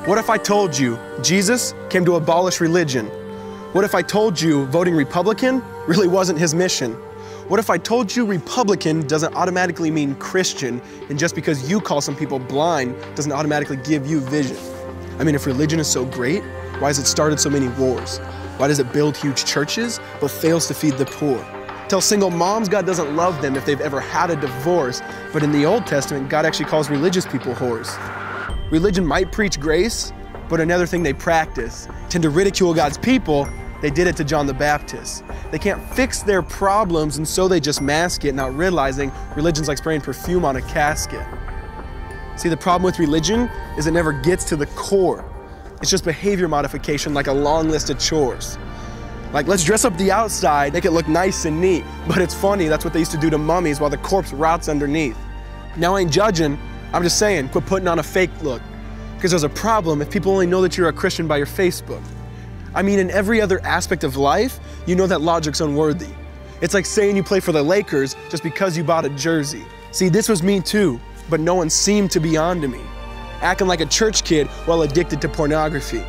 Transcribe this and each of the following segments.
What if I told you Jesus came to abolish religion? What if I told you voting Republican really wasn't his mission? What if I told you Republican doesn't automatically mean Christian, and just because you call some people blind doesn't automatically give you vision? I mean, if religion is so great, why has it started so many wars? Why does it build huge churches but fails to feed the poor? Tell single moms God doesn't love them if they've ever had a divorce, but in the Old Testament, God actually calls religious people whores. Religion might preach grace, but another thing they practice. Tend to ridicule God's people. They did it to John the Baptist. They can't fix their problems, and so they just mask it, not realizing religion's like spraying perfume on a casket. See, the problem with religion is it never gets to the core. It's just behavior modification, like a long list of chores. Like, let's dress up the outside, make it look nice and neat. But it's funny, that's what they used to do to mummies while the corpse rots underneath. Now, I ain't judging, I'm just saying, quit putting on a fake look. Because there's a problem if people only know that you're a Christian by your Facebook. I mean, in every other aspect of life, you know that logic's unworthy. It's like saying you play for the Lakers just because you bought a jersey. See, this was me too, but no one seemed to be on to me. Acting like a church kid while addicted to pornography.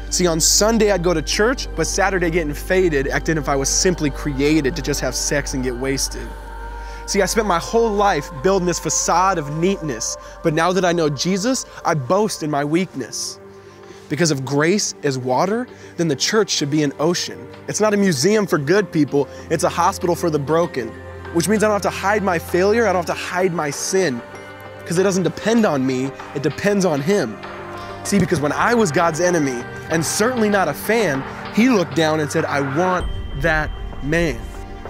See, on Sunday I'd go to church, but Saturday getting faded, acting if I was simply created to just have sex and get wasted. See, I spent my whole life building this facade of neatness, but now that I know Jesus, I boast in my weakness. Because if grace is water, then the church should be an ocean. It's not a museum for good people, it's a hospital for the broken. Which means I don't have to hide my failure, I don't have to hide my sin. Because it doesn't depend on me, it depends on Him. See, because when I was God's enemy, and certainly not a fan, He looked down and said, I want that man.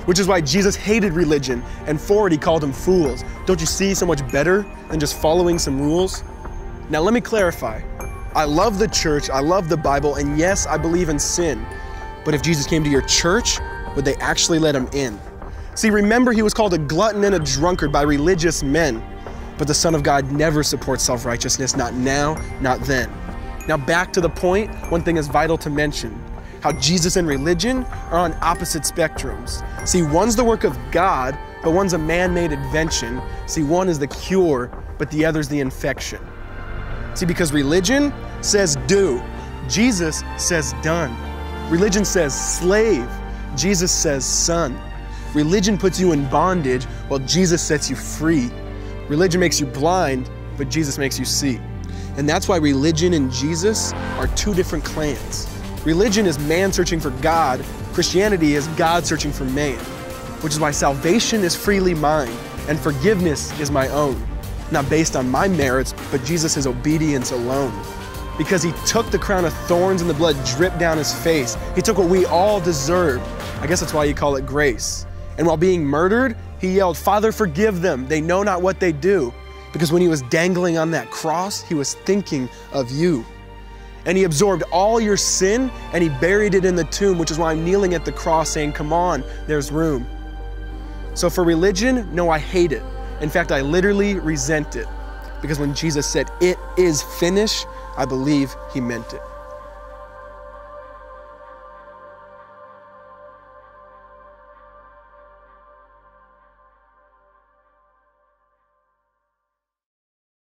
Which is why Jesus hated religion, and for it He called them fools. Don't you see so much better than just following some rules? Now let me clarify. I love the church, I love the Bible, and yes, I believe in sin. But if Jesus came to your church, would they actually let Him in? See, remember He was called a glutton and a drunkard by religious men. But the Son of God never supports self-righteousness, not now, not then. Now back to the point, one thing is vital to mention. How Jesus and religion are on opposite spectrums. See, one's the work of God, but one's a man-made invention. See, one is the cure, but the other's the infection. See, because religion says do, Jesus says done. Religion says slave, Jesus says son. Religion puts you in bondage, while Jesus sets you free. Religion makes you blind, but Jesus makes you see. And that's why religion and Jesus are two different clans. Religion is man searching for God, Christianity is God searching for man. Which is why salvation is freely mine, and forgiveness is my own. Not based on my merits, but Jesus' obedience alone. Because He took the crown of thorns and the blood dripped down His face. He took what we all deserved. I guess that's why you call it grace. And while being murdered, He yelled, Father, forgive them. They know not what they do. Because when He was dangling on that cross, He was thinking of you. And He absorbed all your sin and He buried it in the tomb, which is why I'm kneeling at the cross saying, come on, there's room. So for religion, no, I hate it. In fact, I literally resent it. Because when Jesus said, it is finished, I believe He meant it.